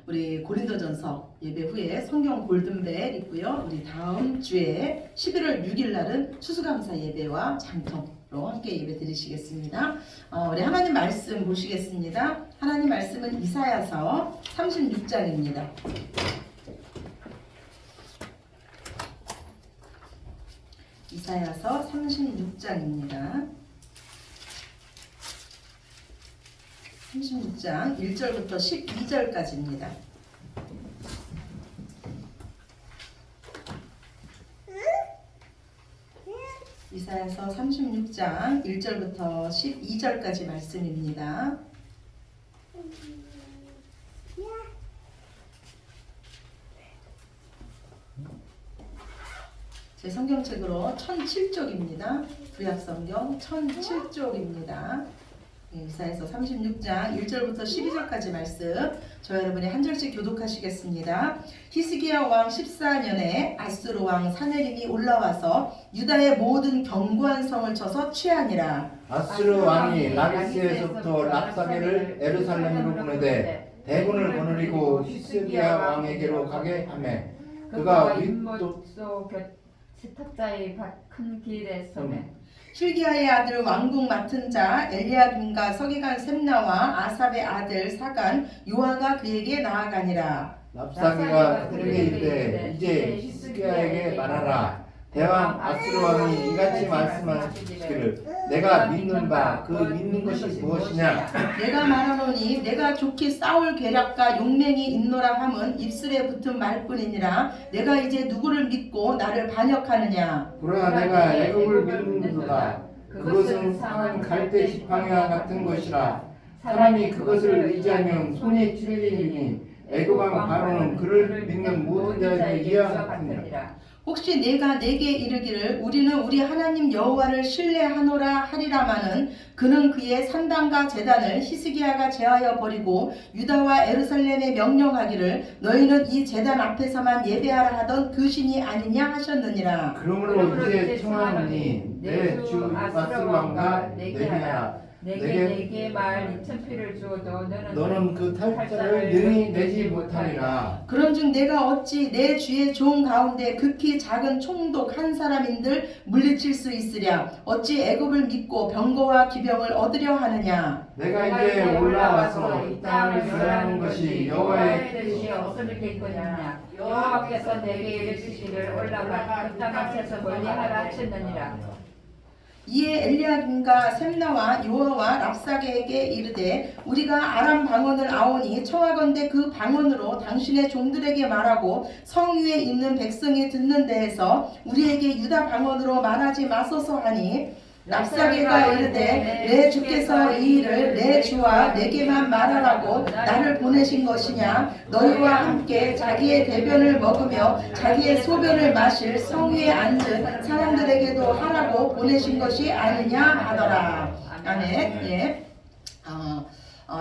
우리 고린도전서 예배 후에 성경 골든벨 있고요. 우리 다음 주에 11월 6일 날은 추수감사 예배와 장통으로 함께 예배 드리시겠습니다. 우리 하나님 말씀 보시겠습니다. 하나님 말씀은 이사야서 36장입니다. 이사야서 36장입니다. 36장 1절부터 12절까지입니다. 이사야서 36장 1절부터 12절까지 말씀입니다. 제 성경책으로 1007쪽입니다. 구약성경 1007쪽입니다. 이사야서 36장 1절부터 12절까지 말씀 저 여러분이 한 절씩 교독하시겠습니다. 히스기야 왕 14년에 아수르 왕 사네립이 올라와서 유다의 모든 견고한 성을 쳐서 취하니라. 아수르 왕이 라기스에서부터 랍사게를 에루살렘으로 보내되 대군을 거느리고 히스기야 왕에게로 가게 하매 그가 윗도 세탁자의 큰 길에 서매 힐기야의 아들 왕궁 맡은 자 엘리야김과 서기관 셈나와 아삽의 아들 사간 요아가 그에게 나아가니라. 랍사게가 그들에게 이르되 이제 히스기야에게 말하라. 대왕 아수르 왕이 이같이 말씀하시기를 내가 믿는 바 그 믿는 것이 무엇이냐. 내가 말하노니 내가 좋게 싸울 계략과 용맹이 있노라 함은 입술에 붙은 말뿐이니라. 내가 이제 누구를 믿고 나를 반역하느냐. 그러나 내가 애굽을 믿는도다. 그것은 상한 갈대 지팡이와 같은 것이라. 사람이 그것을 의지하면 손이 찔리니 애굽 왕 바로는 그를 믿는 모든 자에게 이와 같으니라. 혹시 내가 내게 이르기를 우리는 우리 하나님 여호와를 신뢰하노라 하리라마는 그는 그의 산당과 제단을 히스기야가 제하여 버리고 유다와 에루살렘에 명령하기를 너희는 이 제단 앞에서만 예배하라 하던 그 신이 아니냐 하셨느니라. 그러므로 이제 청하노니 내 주 아수르 왕과 내게 하라. 내게 말 2,000피를 주어도 너는 그 탈자를 능히 내지 못하리라. 그런즉 내가 어찌 내 주의 종 가운데 극히 작은 총독 한 사람인들 물리칠 수 있으랴. 어찌 애굽을 믿고 병거와 기병을 얻으려 하느냐. 내가 이제 올라와서 이 땅을 멸하는 것이 여호와의 뜻이 없어지겠거니와 여호와께서 내게 이르시기를 올라가 그 땅 앞에서 멀리하라 하셨느니라. 이에 엘리야김과 셈나와 요아와 랍사게에게 이르되 우리가 아람 방언을 아오니 청하건대 그 방언으로 당신의 종들에게 말하고 성 위에 있는 백성이 듣는 데에서 우리에게 유다 방언으로 말하지 마소서 하니 랍사게가 이르되 내 주께서 이 일을 내 주와 내게만 말하라고 나를 보내신 것이냐. 너희와 함께 자기의 대변을 먹으며 자기의 소변을 마실 성 위에 앉은 사람들에게도 하라고 보내신 것이 아니냐 하더라. 아멘. 예.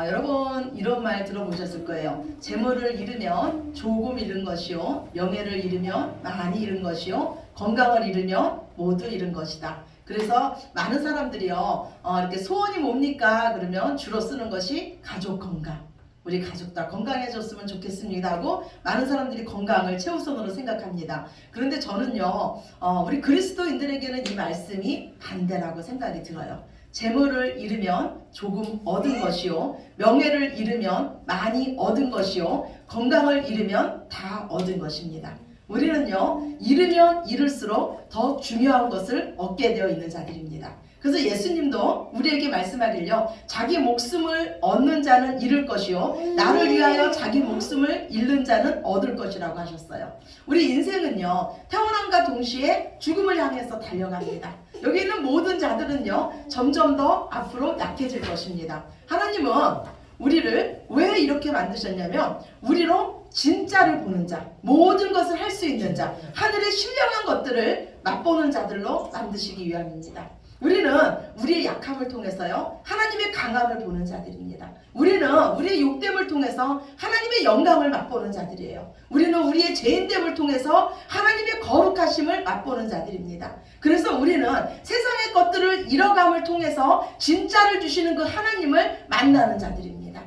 여러분 이런 말 들어보셨을 거예요. 재물을 잃으면 조금 잃은 것이요, 명예를 잃으면 많이 잃은 것이요, 건강을 잃으면 모두 잃은 것이다. 그래서 많은 사람들이요 이렇게 소원이 뭡니까? 그러면 주로 쓰는 것이 가족 건강. 우리 가족 다 건강해졌으면 좋겠습니다 하고 많은 사람들이 건강을 최우선으로 생각합니다. 그런데 저는요 우리 그리스도인들에게는 이 말씀이 반대라고 생각이 들어요. 재물을 잃으면 조금 얻은 것이요, 명예를 잃으면 많이 얻은 것이요, 건강을 잃으면 다 얻은 것입니다. 우리는요 잃으면 잃을수록 더 중요한 것을 얻게 되어 있는 자들입니다. 그래서 예수님도 우리에게 말씀하길요 자기 목숨을 얻는 자는 잃을 것이요 나를 위하여 자기 목숨을 잃는 자는 얻을 것이라고 하셨어요. 우리 인생은요 태어남과 동시에 죽음을 향해서 달려갑니다. 여기 있는 모든 자들은요 점점 더 앞으로 약해질 것입니다. 하나님은 우리를 왜 이렇게 만드셨냐면 우리로 진짜를 보는 자, 모든 것을 할 수 있는 자, 하늘의 신령한 것들을 맛보는 자들로 만드시기 위함입니다. 우리는 우리의 약함을 통해서요 하나님의 강함을 보는 자들입니다. 우리는 우리의 욕됨을 통해서 하나님의 영광을 맛보는 자들이에요. 우리는 우리의 죄인됨을 통해서 하나님의 거룩하심을 맛보는 자들입니다. 그래서 우리는 세상의 것들을 잃어감을 통해서 진짜를 주시는 그 하나님을 만나는 자들입니다.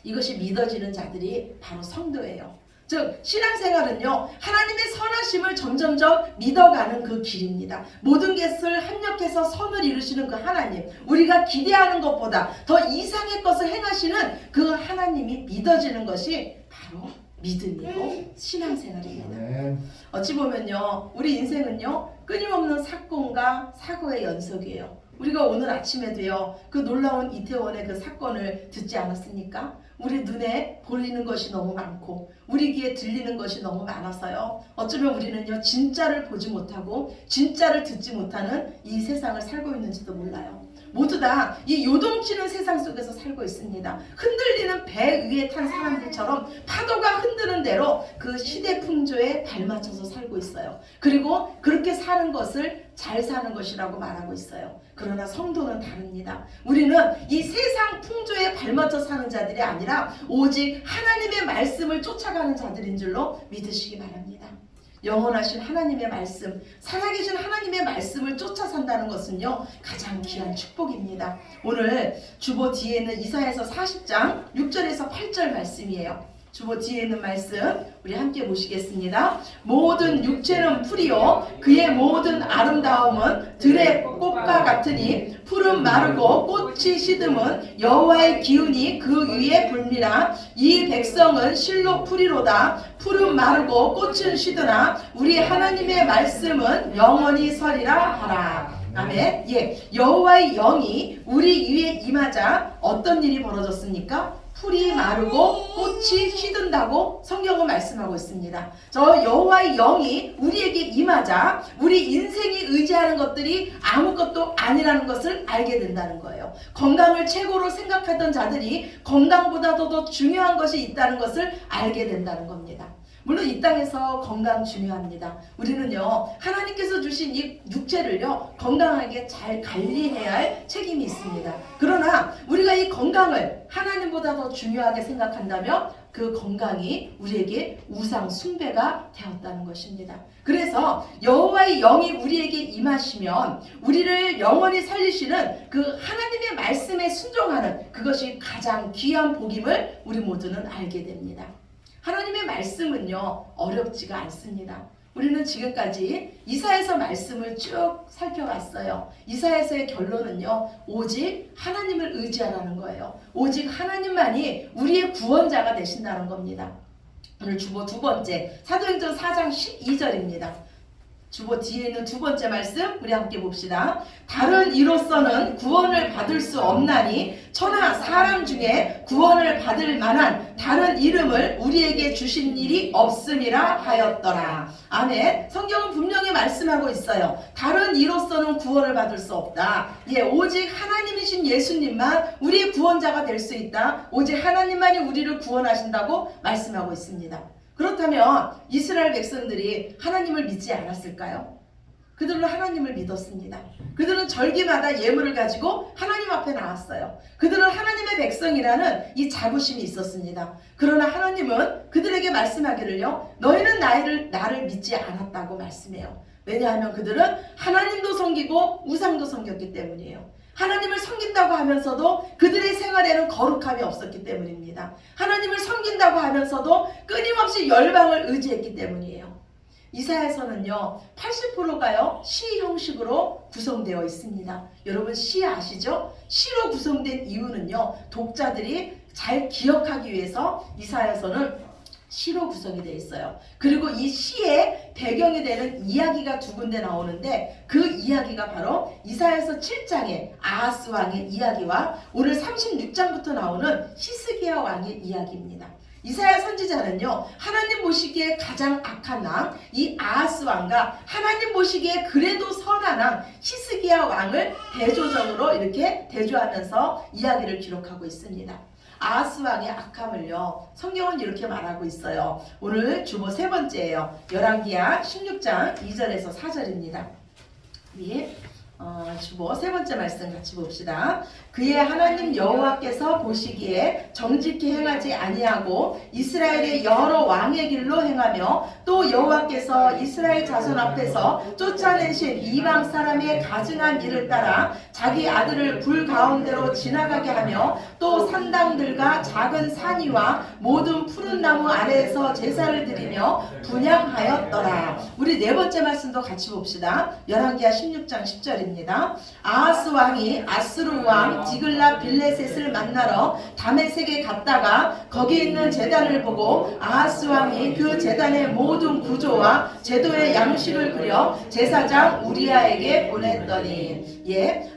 이것이 믿어지는 자들이 바로 성도예요. 즉 신앙생활은요 하나님의 선하심을 점점점 믿어가는 그 길입니다. 모든 것을 합력해서 선을 이루시는 그 하나님, 우리가 기대하는 것보다 더 이상의 것을 행하시는 그 하나님이 믿어지는 것이 바로 믿음이고 신앙생활입니다. 어찌 보면요 우리 인생은요 끊임없는 사건과 사고의 연속이에요. 우리가 오늘 아침에도요 그 놀라운 이태원의 그 사건을 듣지 않았습니까? 우리 눈에 보이는 것이 너무 많고 우리 귀에 들리는 것이 너무 많아서요 어쩌면 우리는요 진짜를 보지 못하고 진짜를 듣지 못하는 이 세상을 살고 있는지도 몰라요. 모두 다 이 요동치는 세상 속에서 살고 있습니다. 흔들리는 배 위에 탄 사람들처럼 파도가 흔드는 대로 그 시대 풍조에 발맞춰서 살고 있어요. 그리고 그렇게 사는 것을 잘 사는 것이라고 말하고 있어요. 그러나 성도는 다릅니다. 우리는 이 세상 풍조에 발맞춰 사는 자들이 아니라 오직 하나님의 말씀을 쫓아가는 자들인 줄로 믿으시기 바랍니다. 영원하신 하나님의 말씀, 살아계신 하나님의 말씀을 쫓아 산다는 것은요 가장 귀한 축복입니다. 오늘 주보 뒤에 있는 이사야서 40장 6절에서 8절 말씀이에요. 주보 뒤에 있는 말씀 우리 함께 보시겠습니다. 모든 육체는 풀이요 그의 모든 아름다움은 들의 꽃과 같으니 풀은 마르고 꽃이 시듬은 여호와의 기운이 그 위에 불미라. 이 백성은 실로 풀이로다. 풀은 마르고 꽃은 시드나 우리 하나님의 말씀은 영원히 서리라 하라. 아멘. 예, 여호와의 영이 우리 위에 임하자 어떤 일이 벌어졌습니까? 풀이 마르고 꽃이 시든다고 성경은 말씀하고 있습니다. 저 여호와의 영이 우리에게 임하자 우리 인생이 의지하는 것들이 아무것도 아니라는 것을 알게 된다는 거예요. 건강을 최고로 생각하던 자들이 건강보다도 더 중요한 것이 있다는 것을 알게 된다는 겁니다. 물론 이 땅에서 건강 중요합니다. 우리는요 하나님께서 주신 이 육체를요 건강하게 잘 관리해야 할 책임이 있습니다. 그러나 우리가 이 건강을 하나님보다 더 중요하게 생각한다면 그 건강이 우리에게 우상 숭배가 되었다는 것입니다. 그래서 여호와의 영이 우리에게 임하시면 우리를 영원히 살리시는 그 하나님의 말씀에 순종하는 그것이 가장 귀한 복임을 우리 모두는 알게 됩니다. 하나님의 말씀은요 어렵지가 않습니다. 우리는 지금까지 이사야서 말씀을 쭉 살펴봤어요. 이사야서의 결론은요 오직 하나님을 의지하라는 거예요. 오직 하나님만이 우리의 구원자가 되신다는 겁니다. 오늘 주보 두 번째 사도행전 4장 12절입니다. 주보 뒤에 있는 두 번째 말씀 우리 함께 봅시다. 다른 이로서는 구원을 받을 수 없나니 천하 사람 중에 구원을 받을 만한 다른 이름을 우리에게 주신 일이 없음이라 하였더라. 아멘. 성경은 분명히 말씀하고 있어요. 다른 이로서는 구원을 받을 수 없다. 예, 오직 하나님이신 예수님만 우리의 구원자가 될 수 있다. 오직 하나님만이 우리를 구원하신다고 말씀하고 있습니다. 그렇다면 이스라엘 백성들이 하나님을 믿지 않았을까요? 그들은 하나님을 믿었습니다. 그들은 절기마다 예물을 가지고 하나님 앞에 나왔어요. 그들은 하나님의 백성이라는 이 자부심이 있었습니다. 그러나 하나님은 그들에게 말씀하기를요 너희는 나를 믿지 않았다고 말씀해요. 왜냐하면 그들은 하나님도 섬기고 우상도 섬겼기 때문이에요. 하나님을 섬긴다고 하면서도 그들의 생활에는 거룩함이 없었기 때문입니다. 하나님을 섬긴다고 하면서도 끊임없이 열방을 의지했기 때문이에요. 이사야서는요 80%가요 시 형식으로 구성되어 있습니다. 여러분 시 아시죠? 시로 구성된 이유는요 독자들이 잘 기억하기 위해서 이사야서는 시로 구성이 되어 있어요. 그리고 이 시의 배경이 되는 이야기가 두 군데 나오는데 그 이야기가 바로 이사야서 7장의 아하스 왕의 이야기와 오늘 36장부터 나오는 히스기야 왕의 이야기입니다. 이사야 선지자는요 하나님 보시기에 가장 악한 왕 이 아하스 왕과 하나님 보시기에 그래도 선한 왕 히스기야 왕을 대조적으로 이렇게 대조하면서 이야기를 기록하고 있습니다. 아하스 왕의 악함을요 성경은 이렇게 말하고 있어요. 오늘 주보 세 번째예요. 열왕기하 16장 2절에서 4절입니다. 예, 주보 세 번째 말씀 같이 봅시다. 그의 하나님 여호와께서 보시기에 정직히 행하지 아니하고 이스라엘의 여러 왕의 길로 행하며 또 여호와께서 이스라엘 자손 앞에서 쫓아내신 이방 사람의 가증한 일을 따라 자기 아들을 불 가운데로 지나가게 하며 또 산당들과 작은 산 위와 모든 푸른 나무 아래에서 제사를 드리며 분향하였더라. 우리 네 번째 말씀도 같이 봅시다. 열왕기하 16장 10절입니다. 아하스 왕이 아스루 왕 지글라 빌레셋을 만나러 다메섹에 갔다가 거기 있는 제단을 보고 아하스 왕이 그 제단의 모든 구조와 제도의 양식을 그려 제사장 우리아에게 보냈더니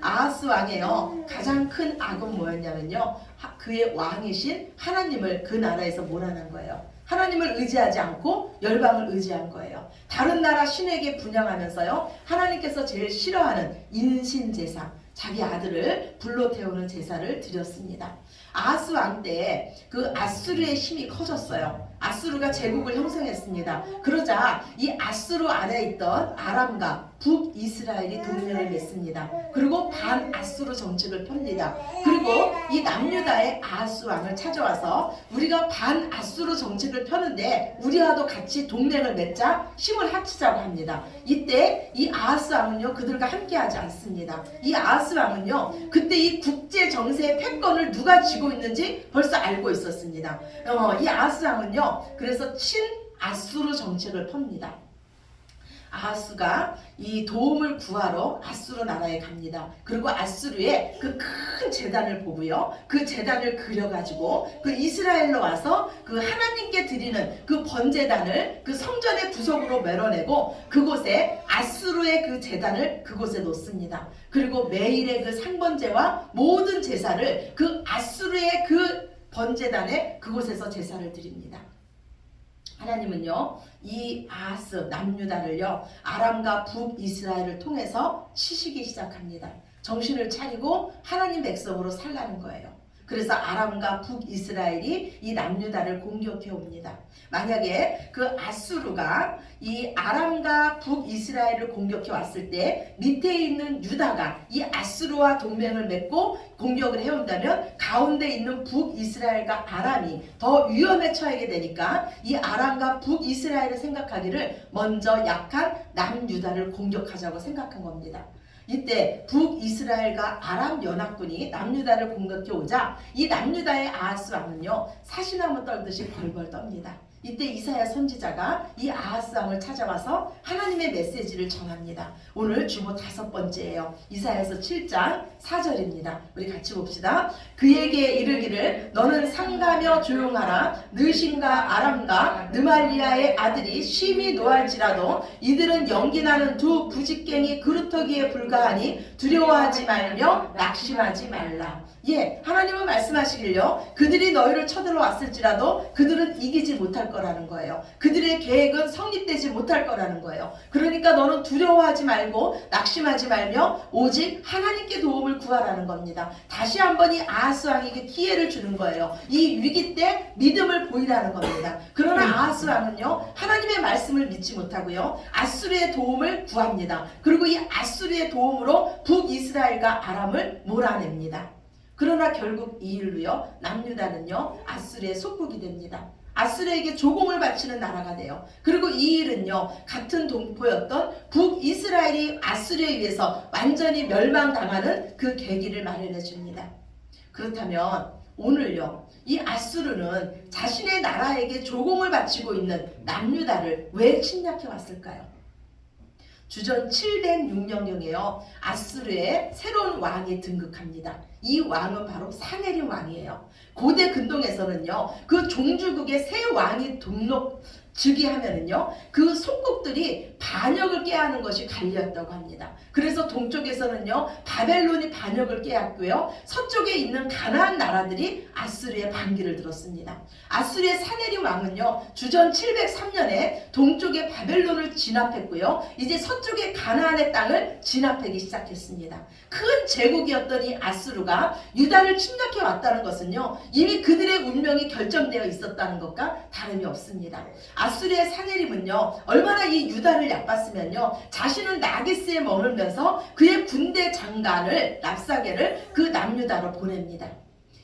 아하스 왕이요 가장 큰 악은 뭐였냐면요 그의 왕이신 하나님을 그 나라에서 몰아낸 거예요. 하나님을 의지하지 않고 열방을 의지한 거예요. 다른 나라 신에게 분양하면서요 하나님께서 제일 싫어하는 인신제사, 자기 아들을 불로 태우는 제사를 드렸습니다. 아하스 왕 때 그 아수르의 힘이 커졌어요. 아수르가 제국을 형성했습니다. 그러자 이 아수르 아래에 있던 아람과 북이스라엘이 동맹을 맺습니다. 그리고 반아수르 정책을 펴니다. 그리고 이 남유다의 아하스 왕을 찾아와서 우리가 반아수르 정책을 펴는데 우리와도 같이 동맹을 맺자, 힘을 합치자고 합니다. 이때 이 아하스 왕은요 그들과 함께하지 않습니다. 이 아하스 왕은요 그때 이 국제 정세의 패권을 누가 쥐고 있는지 벌써 알고 있었습니다. 이 아하스 왕은요 그래서 친아수르 정책을 펴니다. 아하스가 이 도움을 구하러 아수르 나라에 갑니다. 그리고 아수르의 그 큰 제단을 보고요. 그 제단을 그려가지고 그 이스라엘로 와서 그 하나님께 드리는 그 번제단을 그 성전의 구석으로 메뤄내고 그곳에 아수르의 그 제단을 그곳에 놓습니다. 그리고 매일의 그 상번제와 모든 제사를 그 아수르의 그 번제단에 그곳에서 제사를 드립니다. 하나님은요 이 아하스 남유다를요 아람과 북이스라엘을 통해서 치시기 시작합니다. 정신을 차리고 하나님 백성으로 살라는 거예요. 그래서 아람과 북이스라엘이 이 남유다를 공격해 옵니다. 만약에 그 아수르가 이 아람과 북이스라엘을 공격해 왔을 때 밑에 있는 유다가 이 아수르와 동맹을 맺고 공격을 해온다면 가운데 있는 북이스라엘과 아람이 더 위험에 처하게 되니까 이 아람과 북이스라엘을 생각하기를 먼저 약한 남유다를 공격하자고 생각한 겁니다. 이때 북이스라엘과 아람 연합군이 남유다를 공격해 오자 이 남유다의 아하스 왕은요 사시나무 떨듯이 벌벌 떱니다. 이때 이사야 선지자가 이 아하스 왕을 찾아와서 하나님의 메시지를 전합니다. 오늘 주보 5번째예요. 이사야서 7장 4절입니다. 우리 같이 봅시다. 그에게 이르기를 너는 상가며 조용하라. 느신과 아람과 느말리아의 아들이 심히 노할지라도 이들은 연기나는 두 부직갱이 그루터기에 불과하니 두려워하지 말며 낙심하지 말라. 하나님은 말씀하시길요 그들이 너희를 쳐들어왔을지라도 그들은 이기지 못할 거라는 거예요. 그들의 계획은 성립되지 못할 거라는 거예요. 그러니까 너는 두려워하지 말고 낙심하지 말며 오직 하나님께 도움을 구하라는 겁니다. 다시 한번 이 아하스 왕에게 기회를 주는 거예요. 이 위기 때 믿음을 보이라는 겁니다. 그러나 아하스 왕은요 하나님의 말씀을 믿지 못하고요 아수르의 도움을 구합니다. 그리고 이 아수르의 도움으로 북이스라엘과 아람을 몰아냅니다. 그러나 결국 이 일로요 남유다는요 아수르의 속국이 됩니다. 아수르에게 조공을 바치는 나라가 돼요. 그리고 이 일은요 같은 동포였던 북이스라엘이 아수르에 의해서 완전히 멸망당하는 그 계기를 마련해 줍니다. 그렇다면 오늘요 이 아수르는 자신의 나라에게 조공을 바치고 있는 남유다를 왜 침략해 왔을까요? 주전 706년경에요 아수르의 새로운 왕이 등극합니다. 이 왕은 바로 사네림 왕이에요. 고대 근동에서는요 그 종주국의 새 왕이 즉위하면은요 그 속국들이 반역을 깨하는 것이 관리였다고 합니다. 그래서 동쪽에서는요 바벨론이 반역을 깨었고요 서쪽에 있는 가나안 나라들이 아수르의 반기를 들었습니다. 아수르의 사네림 왕은요 주전 703년에 동쪽의 바벨론을 진압했고요 이제 서쪽의 가나안의 땅을 진압하기 시작했습니다. 큰 제국이었던 이 아수르가 유다를 침략해 왔다는 것은요 이미 그들의 운명이 결정되어 있었다는 것과 다름이 없습니다. 아수리의 사내림은요 얼마나 이 유다를 얕봤으면요 자신은 나기스에 머물면서 그의 군대 장관을 랍사게를 그 남유다로 보냅니다.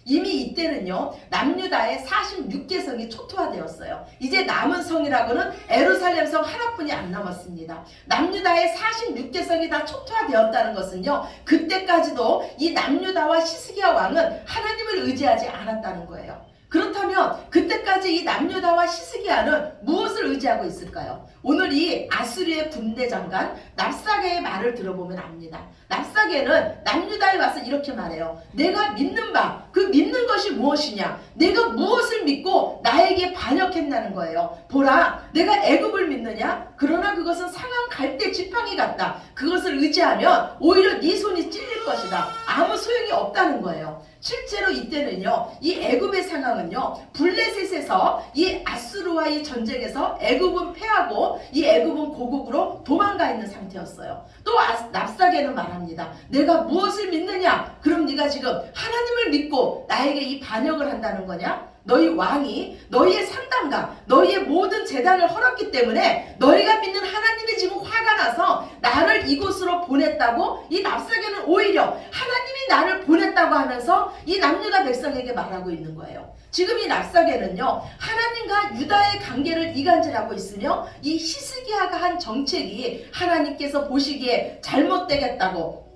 이미 이때는요 남유다의 46개 성이 초토화되었어요. 이제 남은 성이라고는 에루살렘 성 하나뿐이 안 남았습니다. 남유다의 46개 성이 다 초토화되었다는 것은요 그때까지도 이 남유다와 시스기야 왕은 하나님을 의지하지 않았다는 거예요. 그렇다면 그때까지 이 남유다와 시스기야는 무엇을 의지하고 있을까요? 오늘 이 아수리의 군대 장관 랍사게의 말을 들어보면 압니다. 랍사게는 남유다에 와서 이렇게 말해요. 내가 믿는 바, 그 믿는 것이 무엇이냐? 내가 무엇을 믿고 나에게 반역했냐는 거예요. 보라, 내가 애굽을 믿느냐? 그러나 그것은 상한 갈대 지팡이 같다. 그것을 의지하면 오히려 네 손이 찔릴 것이다. 아무 소용이 없다는 거예요. 실제로 이때는요 이 애굽의 상황은요 블레셋에서 이 아수르와의 전쟁에서 애굽은 패하고 이 애굽은 고국으로 도망가 있는 상태였어요. 또 랍사게는 말합니다. 내가 무엇을 믿느냐? 그럼 네가 지금 하나님을 믿고 나에게 이 반역을 한다는 거냐? 너희 왕이 너희의 상당과 너희의 모든 재단을 헐었기 때문에 너희가 믿는 하나님이 지금 화가 나서 나를 이곳으로 보냈다고 이 랍사게는 오히려 하나님이 나를 보냈다고 하면서 이 남유다 백성에게 말하고 있는 거예요. 지금 이 랍사게는요 하나님과 유다의 관계를 이간질하고 있으며 이 히스기야가 한 정책이 하나님께서 보시기에 잘못되겠다고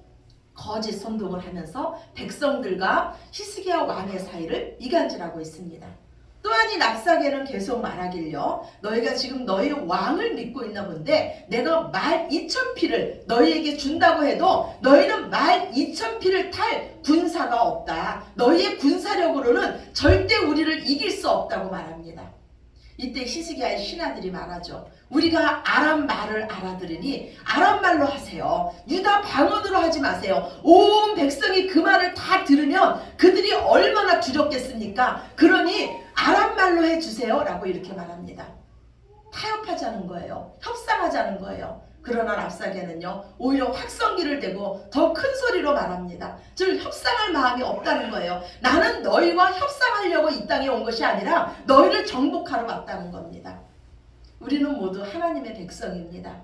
거짓 선동을 하면서 백성들과 히스기야 왕의 사이를 이간질하고 있습니다. 또한 이 랍사게는 계속 말하길요 너희가 지금 너희 왕을 믿고 있나 본데 내가 말 2,000피를 너희에게 준다고 해도 너희는 말 2,000피를 탈 군사가 없다. 너희의 군사력으로는 절대 우리를 이길 수 없다고 말합니다. 이때 히스기야의 신하들이 말하죠. 우리가 아람 말을 알아들으니 아람 말로 하세요. 유다 방언으로 하지 마세요. 온 백성이 그 말을 다 들으면 그들이 얼마나 두렵겠습니까? 그러니 아람 말로 해주세요 라고 이렇게 말합니다. 타협하자는 거예요. 협상하자는 거예요. 그러나 랍사게는요 오히려 확성기를 대고 더 큰 소리로 말합니다. 즉 협상할 마음이 없다는 거예요. 나는 너희와 협상하려고 이 땅에 온 것이 아니라 너희를 정복하러 왔다는 겁니다. 우리는 모두 하나님의 백성입니다.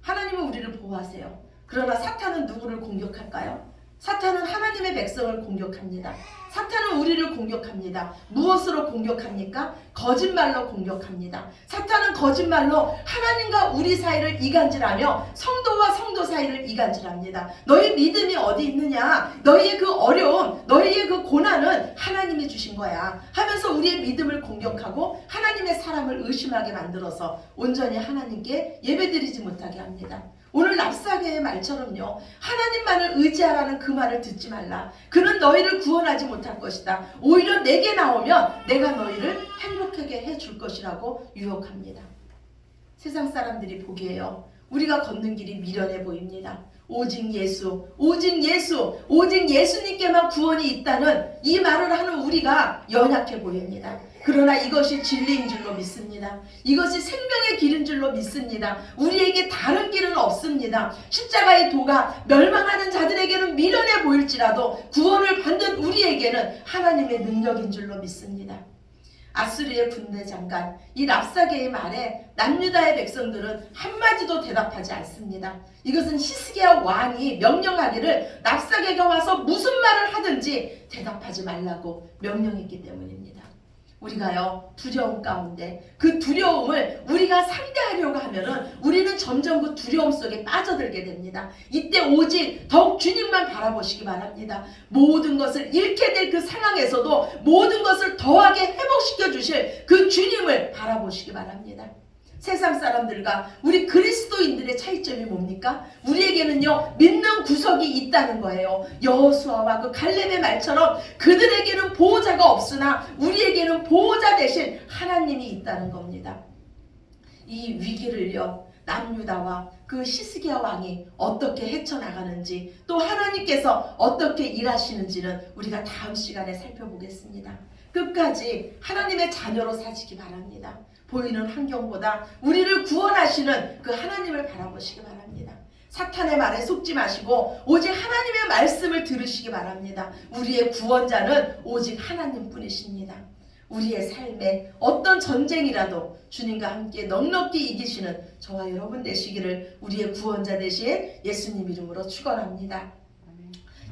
하나님은 우리를 보호하세요. 그러나 사탄은 누구를 공격할까요? 사탄은 하나님의 백성을 공격합니다. 사탄은 우리를 공격합니다. 무엇으로 공격합니까? 거짓말로 공격합니다. 사탄은 거짓말로 하나님과 우리 사이를 이간질하며 성도와 성도 사이를 이간질합니다. 너희 믿음이 어디 있느냐? 너희의 그 어려움, 너희의 그 고난은 하나님이 주신 거야 하면서 우리의 믿음을 공격하고 하나님의 사람을 의심하게 만들어서 온전히 하나님께 예배드리지 못하게 합니다. 오늘 랍사게의 말처럼요 하나님만을 의지하라는 그 말을 듣지 말라. 그는 너희를 구원하지 못할 것이다. 오히려 내게 나오면 내가 너희를 행복하게 해줄 것이라고 유혹합니다. 세상 사람들이 보기에요 우리가 걷는 길이 미련해 보입니다. 오직 예수, 오직 예수, 오직 예수님께만 구원이 있다는 이 말을 하는 우리가 연약해 보입니다. 그러나 이것이 진리인 줄로 믿습니다. 이것이 생명의 길인 줄로 믿습니다. 우리에게 다른 길은 없습니다. 십자가의 도가 멸망하는 자들에게는 미련해 보일지라도 구원을 받는 우리에게는 하나님의 능력인 줄로 믿습니다. 아수리의 군대 장관 이 랍사게의 말에 남유다의 백성들은 한마디도 대답하지 않습니다. 이것은 히스기야 왕이 명령하기를 랍사게가 와서 무슨 말을 하든지 대답하지 말라고 명령했기 때문입니다. 우리가요 두려움 가운데 그 두려움을 우리가 상대하려고 하면은 우리는 점점 그 두려움 속에 빠져들게 됩니다. 이때 오직 더욱 주님만 바라보시기 바랍니다. 모든 것을 잃게 될 그 상황에서도 모든 것을 더하게 회복시켜 주실 그 주님을 바라보시기 바랍니다. 세상 사람들과 우리 그리스도인들의 차이점이 뭡니까? 우리에게는요 믿는 구석이 있다는 거예요. 여호수아와 그 갈렙의 말처럼 그들에게는 보호자가 없으나 우리에게는 보호자 대신 하나님이 있다는 겁니다. 이 위기를요 남유다와 그 히스기야 왕이 어떻게 헤쳐나가는지 또 하나님께서 어떻게 일하시는지는 우리가 다음 시간에 살펴보겠습니다. 끝까지 하나님의 자녀로 사시기 바랍니다. 보이는 환경보다 우리를 구원하시는 그 하나님을 바라보시기 바랍니다. 사탄의 말에 속지 마시고 오직 하나님의 말씀을 들으시기 바랍니다. 우리의 구원자는 오직 하나님 뿐이십니다. 우리의 삶에 어떤 전쟁이라도 주님과 함께 넉넉히 이기시는 저와 여러분 되시기를 우리의 구원자 되신 예수님 이름으로 축원합니다.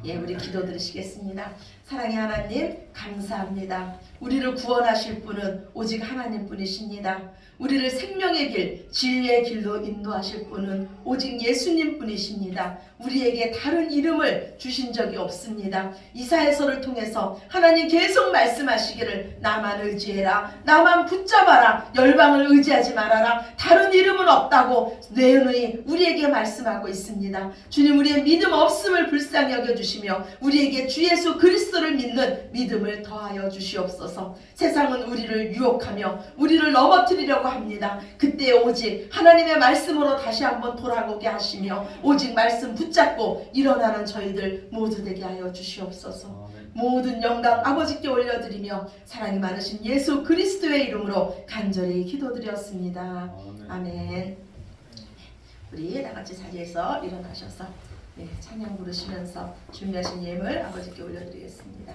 예, 우리 기도 드리시겠습니다. 사랑의 하나님 감사합니다. 우리를 구원하실 분은 오직 하나님 뿐이십니다. 우리를 생명의 길, 진리의 길로 인도하실 분은 오직 예수님 뿐이십니다. 우리에게 다른 이름을 주신 적이 없습니다. 이사야서를 통해서 하나님 계속 말씀하시기를 나만 의지해라, 나만 붙잡아라, 열방을 의지하지 말아라, 다른 이름은 없다고 내은의 우리에게 말씀하고 있습니다. 주님, 우리의 믿음 없음을 불쌍히 여겨주시며 우리에게 주 예수 그리스도를 믿는 믿음을 더하여 주시옵소서. 세상은 우리를 유혹하며 우리를 넘어뜨리려고 합니다. 그때 오직 하나님의 말씀으로 다시 한번 돌아오게 하시며 오직 말씀 붙잡고 일어나는 저희들 모두 되게 하여 주시옵소서. 모든 영광 아버지께 올려드리며 사랑이 많으신 예수 그리스도의 이름으로 간절히 기도드렸습니다. 아멘. 우리 다같이 자리에서 일어나셔서 찬양 부르시면서 준비하신 예물 아버지께 올려드리겠습니다.